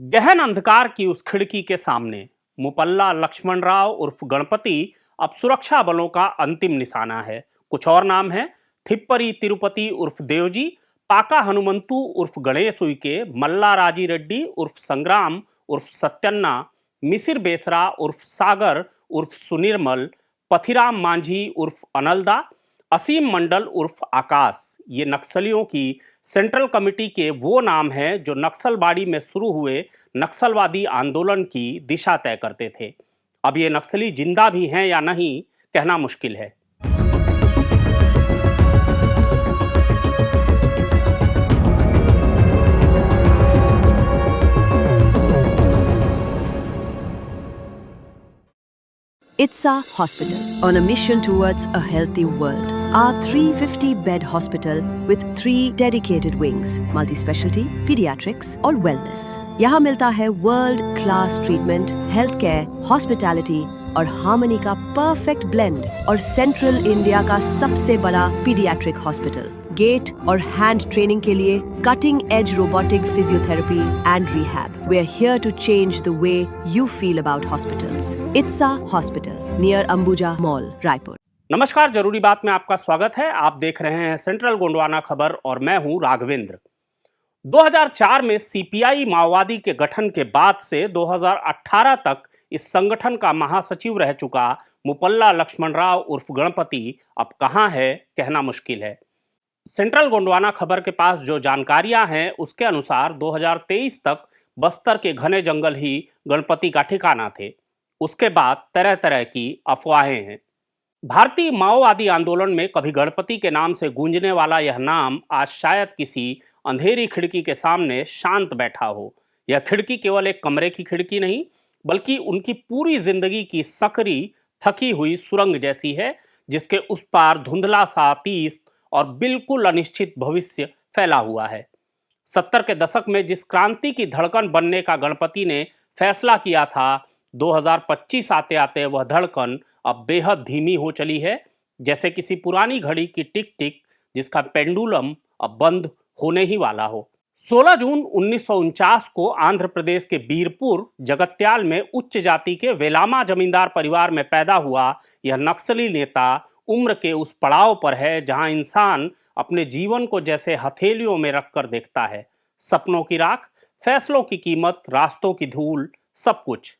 गहन अंधकार की उस खिड़की के सामने मुपल्ला लक्ष्मण राव उर्फ गणपति अब सुरक्षा बलों का अंतिम निशाना है। कुछ और नाम है: थिप्परी तिरुपति उर्फ देवजी, पाका हनुमंतु उर्फ गणेश उइके, मल्ला राजी रेड्डी उर्फ संग्राम उर्फ सत्यन्ना, मिसिर बेसरा उर्फ सागर उर्फ सुनिर्मल, पथिराम मांझी उर्फ अनलदा, असीम मंडल उर्फ आकाश। ये नक्सलियों की सेंट्रल कमेटी के वो नाम हैं जो नक्सलबाड़ी में शुरू हुए नक्सलवादी आंदोलन की दिशा तय करते थे। अब ये नक्सली जिंदा भी हैं या नहीं, कहना मुश्किल है। ITSA Hospital, on a mission towards a healthy world. Our 350-bed hospital with 3 dedicated wings, multi-specialty, pediatrics और wellness. यहाँ मिलता है world class treatment, health care, hospitality और हार्मनी का परफेक्ट ब्लेंड, और सेंट्रल इंडिया का सबसे बड़ा पीडियाट्रिक हॉस्पिटल। गेट और हैंड ट्रेनिंग के लिए cutting edge robotic physiotherapy and rehab. We are here to change the way you feel about hospitals. It's a hospital, near Ambuja mall, Raipur. नमस्कार, जरूरी बात में आपका स्वागत है। आप देख रहे हैं सेंट्रल गोंडवाना खबर और मैं हूं राघवेंद्र। 2004 में सीपीआई माओवादी के गठन के बाद से 2018 तक इस संगठन का महासचिव रह चुका मुपल्ला लक्ष्मण राव उर्फ गणपति अब कहां है, कहना मुश्किल है। सेंट्रल गोंडवाना खबर के पास जो जानकारियां हैं उसके अनुसार 2023 तक बस्तर के घने जंगल ही गणपति का ठिकाना थे। उसके बाद तरह तरह की अफवाहें हैं। भारतीय माओवादी आंदोलन में कभी गणपति के नाम से गूंजने वाला यह नाम आज शायद किसी अंधेरी खिड़की के सामने शांत बैठा हो। यह खिड़की केवल एक कमरे की खिड़की नहीं, बल्कि उनकी पूरी जिंदगी की सकरी थकी हुई सुरंग जैसी है, जिसके उस पार धुंधला सा अतीत और बिल्कुल अनिश्चित भविष्य फैला हुआ है। 70 के दशक में जिस क्रांति की धड़कन बनने का गणपति ने फैसला किया था, 2025 आते आते वह धड़कन अब बेहद धीमी हो चली है, जैसे किसी पुरानी घड़ी की टिक टिक जिसका पेंडुलम अब बंद होने ही वाला हो। 16 जून 1949 को आंध्र प्रदेश के बीरपुर जगत्याल में उच्च जाति के वेलामा जमींदार परिवार में पैदा हुआ यह नक्सली नेता उम्र के उस पड़ाव पर है जहां इंसान अपने जीवन को जैसे हथेलियों में रखकर देखता है। सपनों की राख, फैसलों की कीमत, रास्तों की धूल, सब कुछ।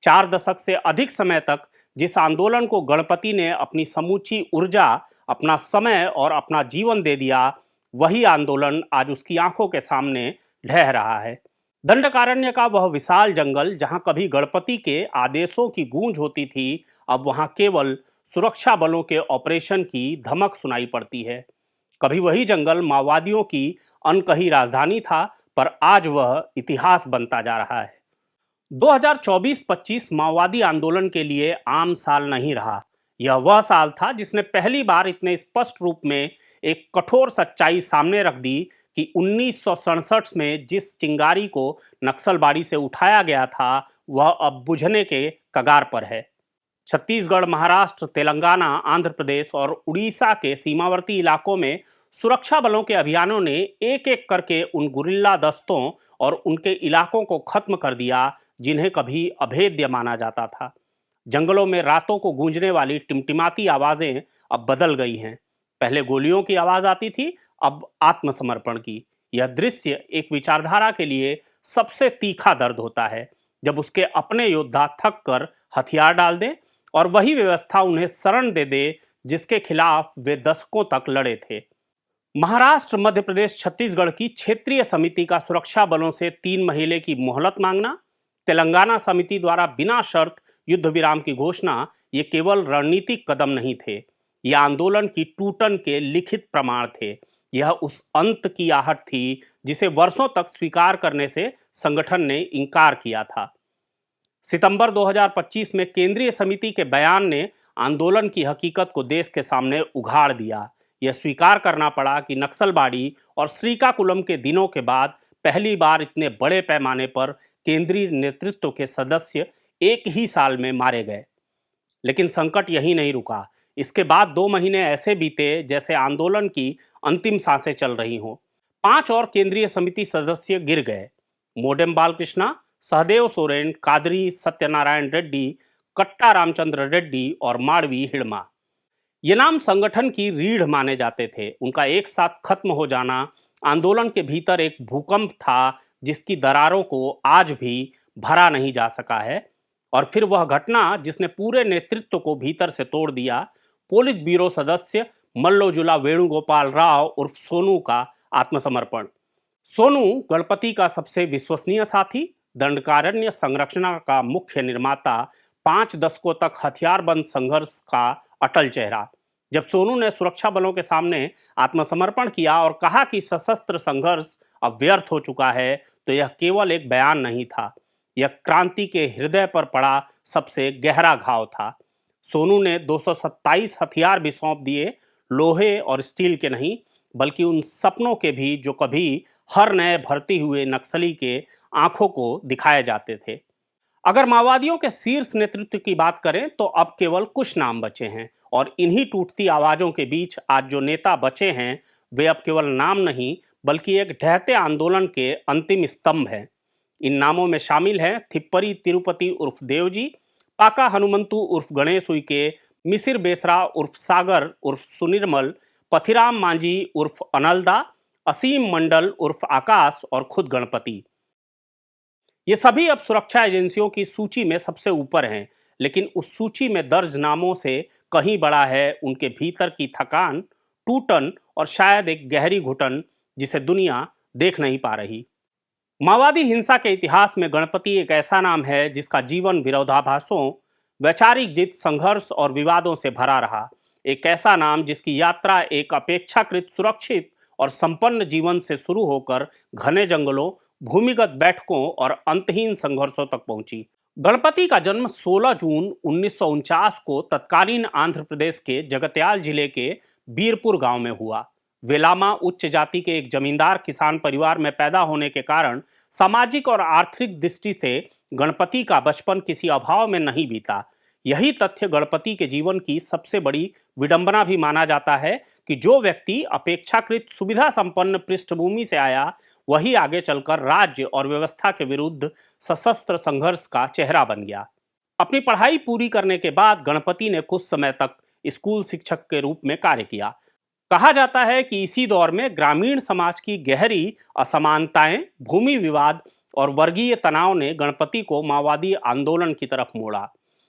4 दशक से अधिक समय तक जिस आंदोलन को गणपति ने अपनी समूची ऊर्जा, अपना समय और अपना जीवन दे दिया, वही आंदोलन आज उसकी आंखों के सामने ढह रहा है। दंडकारण्य का वह विशाल जंगल जहां कभी गणपति के आदेशों की गूंज होती थी, अब वहां केवल सुरक्षा बलों के ऑपरेशन की धमक सुनाई पड़ती है। कभी वही जंगल माओवादियों की अनकही राजधानी था, पर आज वह इतिहास बनता जा रहा है। 2024-25 माओवादी आंदोलन के लिए आम साल नहीं रहा। यह वह साल था जिसने पहली बार इतने स्पष्ट रूप में एक कठोर सच्चाई सामने रख दी कि 1967 में जिस चिंगारी को नक्सलबाड़ी से उठाया गया था, वह अब बुझने के कगार पर है। छत्तीसगढ़, महाराष्ट्र, तेलंगाना, आंध्र प्रदेश और उड़ीसा के सीमावर्ती इलाकों में सुरक्षा बलों के अभियानों ने एक एक करके उन गुरिल्ला दस्तों और उनके इलाकों को खत्म कर दिया जिन्हें कभी अभेद्य माना जाता था। जंगलों में रातों को गूंजने वाली टिमटिमाती आवाजें अब बदल गई हैं। पहले गोलियों की आवाज आती थी, अब आत्मसमर्पण की। यह दृश्य एक विचारधारा के लिए सबसे तीखा दर्द होता है, जब उसके अपने योद्धा थक कर हथियार डाल दें और वही व्यवस्था उन्हें शरण दे दे जिसके खिलाफ वे दशकों तक लड़े थे। महाराष्ट्र, मध्य प्रदेश, छत्तीसगढ़ की क्षेत्रीय समिति का सुरक्षा बलों से 3 महीने की मोहलत मांगना, तेलंगाना समिति द्वारा बिना शर्त युद्ध विराम की घोषणा, ये केवल रणनीतिक कदम नहीं थे, ये आंदोलन की टूटन के लिखित प्रमाण थे। यह उस अंत की आहट थी जिसे वर्षों तक स्वीकार करने से संगठन ने इनकार किया था। सितंबर 2025 में केंद्रीय समिति के बयान ने आंदोलन की हकीकत को देश के सामने उघाड़ दिया। यह स्वीकार करना पड़ा कि नक्सलबाड़ी और श्रीकाकुलम के दिनों के बाद पहली बार इतने बड़े पैमाने पर केंद्रीय नेतृत्व के सदस्य एक ही साल में मारे गए। लेकिन संकट यही नहीं रुका। इसके बाद 2 महीने ऐसे बीते जैसे आंदोलन की अंतिम सांसें चल रही हों। 5 और केंद्रीय समिति सदस्य गिर गए। मोडेम बालकृष्णा, सहदेव सोरेन, कादरी सत्यनारायण रेड्डी, कट्टा रामचंद्र रेड्डी और माड़वी हिड़मा। ये नाम संगठन की रीढ़ माने जाते थे। उनका एक साथ खत्म हो जाना आंदोलन के भीतर एक भूकंप था जिसकी दरारों को आज भी भरा नहीं जा सका है। और फिर वह घटना जिसने पूरे नेतृत्व को भीतर से तोड़ दिया, पोलित ब्यूरो सदस्य मल्लोजुला वेणुगोपाल राव उर्फ सोनू का आत्मसमर्पण। सोनू गणपति का सबसे विश्वसनीय साथी, दंडकारण्य संरचना का मुख्य निर्माता, 5 दशकों तक हथियारबंद संघर्ष का अटल चेहरा। जब सोनू ने सुरक्षा बलों के सामने आत्मसमर्पण किया और कहा कि सशस्त्र संघर्ष अब व्यर्थ हो चुका है, तो यह केवल एक बयान नहीं था, यह क्रांति के हृदय पर पड़ा सबसे गहरा घाव था। सोनू ने 227 हथियार भी सौंप दिए, लोहे और स्टील के नहीं, बल्कि उन सपनों के भी जो कभी हर नए भर्ती हुए नक्सली के आंखों को दिखाए जाते थे। अगर माओवादियों के शीर्ष नेतृत्व की बात करें तो अब केवल कुछ नाम बचे हैं, और इन्हीं टूटती आवाजों के बीच आज जो नेता बचे हैं वे अब केवल नाम नहीं बल्कि एक ढहते आंदोलन के अंतिम स्तंभ हैं। इन नामों में शामिल हैं थिप्परी तिरुपति उर्फ देवजी, पाका हनुमंतु उर्फ गणेश उइके, मिसिर बेसरा उर्फ सागर उर्फ सुनिर्मल, पथिराम मांझी उर्फ अनलदा, असीम मंडल उर्फ आकाश और खुद गणपति। ये सभी अब सुरक्षा एजेंसियों की सूची में सबसे ऊपर हैं, लेकिन उस सूची में दर्ज नामों से कहीं बड़ा है उनके भीतर की थकान, टूटन और शायद एक गहरी घुटन जिसे दुनिया देख नहीं पा रही। माओवादी हिंसा के इतिहास में गणपति एक ऐसा नाम है जिसका जीवन विरोधाभासों, वैचारिक जिद, संघर्ष और विवादों से भरा रहा। एक ऐसा नाम जिसकी यात्रा एक अपेक्षाकृत सुरक्षित और संपन्न जीवन से शुरू होकर घने जंगलों, भूमिगत बैठकों और अंतहीन संघर्षों तक पहुंची। गणपति का जन्म 16 जून 1949 को तत्कालीन आंध्र प्रदेश के जगत्याल जिले के बीरपुर गांव में हुआ। वेलामा उच्च जाति के एक जमींदार किसान परिवार में पैदा होने के कारण सामाजिक और आर्थिक दृष्टि से गणपति का बचपन किसी अभाव में नहीं बीता। यही तथ्य गणपति के जीवन की सबसे बड़ी विडंबना भी माना जाता है कि जो व्यक्ति अपेक्षाकृत सुविधा संपन्न पृष्ठभूमि से आया, वही आगे चलकर राज्य और व्यवस्था के विरुद्ध सशस्त्र संघर्ष का चेहरा बन गया। अपनी पढ़ाई पूरी करने के बाद गणपति ने कुछ समय तक स्कूल शिक्षक के रूप में कार्य किया। कहा जाता है कि इसी दौर में ग्रामीण समाज की गहरी असमानताएं, भूमि विवाद और वर्गीय तनाव ने गणपति को माओवादी आंदोलन की तरफ मोड़ा।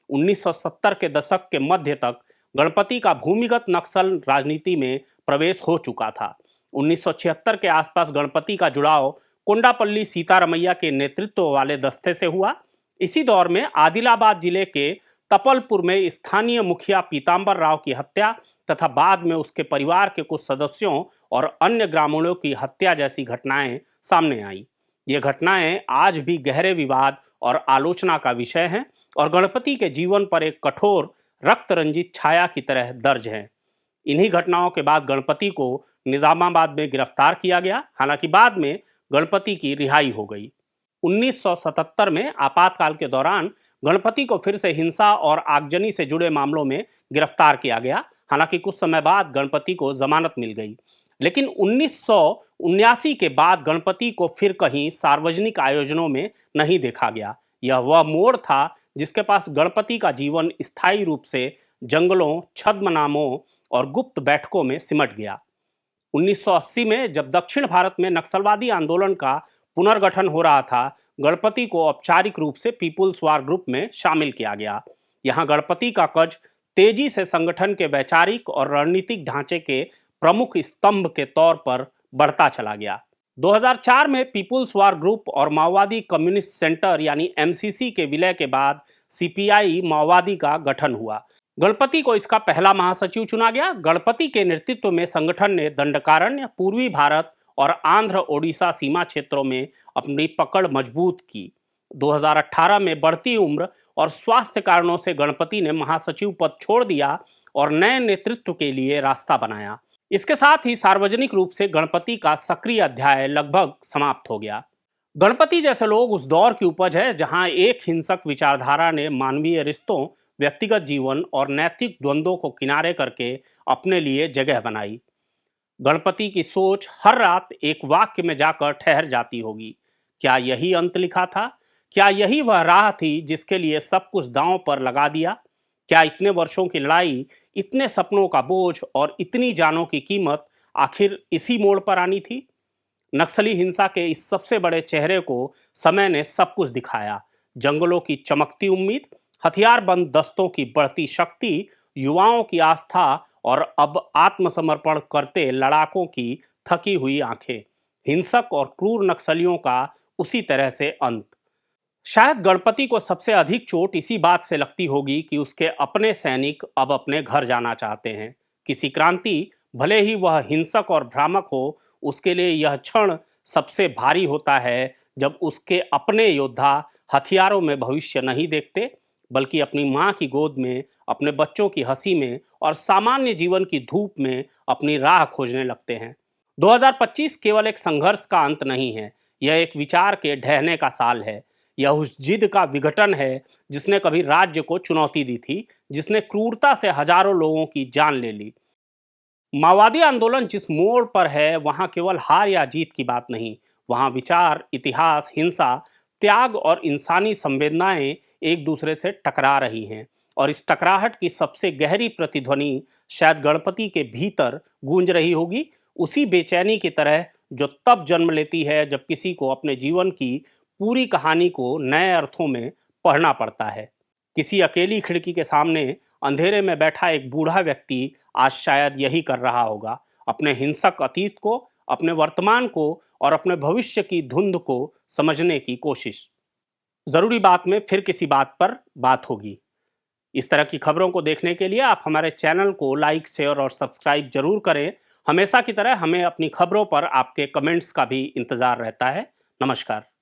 1970 के दशक के मध्य तक गणपति का भूमिगत नक्सल राजनीति में प्रवेश हो चुका था। 1976 के आसपास गणपति का जुड़ाव कोंडापल्ली सीतारमैया के नेतृत्व वाले दस्ते से हुआ। इसी दौर में आदिलाबाद जिले के तपलपुर में स्थानीय मुखिया पीतांबर राव की हत्या तथा बाद में उसके परिवार के कुछ सदस्यों और अन्य ग्रामीणों की हत्या जैसी घटनाएं सामने आई। ये घटनाएं आज भी गहरे विवाद और आलोचना का विषय हैं और गणपति के जीवन पर एक कठोर रक्त रंजित छाया की तरह दर्ज हैं। इन्हीं घटनाओं के बाद गणपति को निजामाबाद में गिरफ्तार किया गया। हालांकि बाद में गणपति की रिहाई हो गई। 1977 में आपातकाल के दौरान गणपति को फिर से हिंसा और आगजनी से जुड़े मामलों में गिरफ्तार किया गया। हालांकि कुछ समय बाद गणपति को जमानत मिल गई, लेकिन 1979 के बाद गणपति को फिर कहीं सार्वजनिक आयोजनों में नहीं देखा गया। यह वह मोड़ था जिसके पास गणपति का जीवन स्थायी रूप से जंगलों, छद्मनामों और गुप्त बैठकों में सिमट गया। 1980 में जब दक्षिण भारत में नक्सलवादी आंदोलन का पुनर्गठन हो रहा था, गणपति को औपचारिक रूप से पीपुल्स वार ग्रुप में शामिल किया गया। यहाँ गणपति का कज तेजी से संगठन के वैचारिक और रणनीतिक ढांचे के प्रमुख स्तंभ के तौर पर बढ़ता चला गया। 2004 में पीपुल्स वार ग्रुप और माओवादी कम्युनिस्ट सेंटर यानी एमसीसी के विलय के बाद सीपीआई माओवादी का गठन हुआ। गणपति को इसका पहला महासचिव चुना गया। गणपति के नेतृत्व में संगठन ने दंडकारण्य, पूर्वी भारत और आंध्र ओडिशा सीमा क्षेत्रों में अपनी पकड़ मजबूत की। 2018 में बढ़ती उम्र और स्वास्थ्य कारणों से गणपति ने महासचिव पद छोड़ दिया और नए नेतृत्व के लिए रास्ता बनाया। इसके साथ ही सार्वजनिक रूप से गणपति का सक्रिय अध्याय लगभग समाप्त हो गया। गणपति जैसे लोग उस दौर की उपज है जहां एक हिंसक विचारधारा ने मानवीय रिश्तों, व्यक्तिगत जीवन और नैतिक द्वंद्वों को किनारे करके अपने लिए जगह बनाई। गणपति की सोच हर रात एक वाक्य में जाकर ठहर जाती होगी, क्या यही अंत लिखा था? क्या यही वह राह थी जिसके लिए सब कुछ दांव पर लगा दिया? क्या इतने वर्षों की लड़ाई, इतने सपनों का बोझ और इतनी जानों की कीमत आखिर इसी मोड़ पर आनी थी? नक्सली हिंसा के इस सबसे बड़े चेहरे को समय ने सब कुछ दिखाया। जंगलों की चमकती उम्मीद, हथियारबंद दस्तों की बढ़ती शक्ति, युवाओं की आस्था और अब आत्मसमर्पण करते लड़ाकों की थकी हुई आंखें। हिंसक और क्रूर नक्सलियों का उसी तरह से अंत। शायद गणपति को सबसे अधिक चोट इसी बात से लगती होगी कि उसके अपने सैनिक अब अपने घर जाना चाहते हैं। किसी क्रांति, भले ही वह हिंसक और भ्रामक हो, उसके लिए यह क्षण सबसे भारी होता है जब उसके अपने योद्धा हथियारों में भविष्य नहीं देखते, बल्कि अपनी माँ की गोद में, अपने बच्चों की हंसी में और सामान्य जीवन की धूप में अपनी राह खोजने लगते हैं। 2025 केवल एक संघर्ष का अंत नहीं है, यह एक विचार के ढहने का साल है। यह उस जिद का विघटन है जिसने कभी राज्य को चुनौती दी थी, जिसने क्रूरता से हजारों लोगों की जान ले ली। माओवादी आंदोलन जिस मोड़ पर है, वहां केवल हार या जीत की बात नहीं, वहां विचार, इतिहास, हिंसा, त्याग और इंसानी संवेदनाएं एक दूसरे से टकरा रही हैं। और इस टकराहट की सबसे गहरी प्रतिध्वनि शायद गणपति के भीतर गूंज रही होगी, उसी बेचैनी की तरह जो तब जन्म लेती है जब किसी को अपने जीवन की पूरी कहानी को नए अर्थों में पढ़ना पड़ता है। किसी अकेली खिड़की के सामने अंधेरे में बैठा एक बूढ़ा व्यक्ति आज शायद यही कर रहा होगा, अपने हिंसक अतीत को, अपने वर्तमान को और अपने भविष्य की धुंध को समझने की कोशिश। जरूरी बात में फिर किसी बात पर बात होगी। इस तरह की खबरों को देखने के लिए आप हमारे चैनल को लाइक, शेयर और सब्सक्राइब जरूर करें। हमेशा की तरह हमें अपनी खबरों पर आपके कमेंट्स का भी इंतजार रहता है। नमस्कार।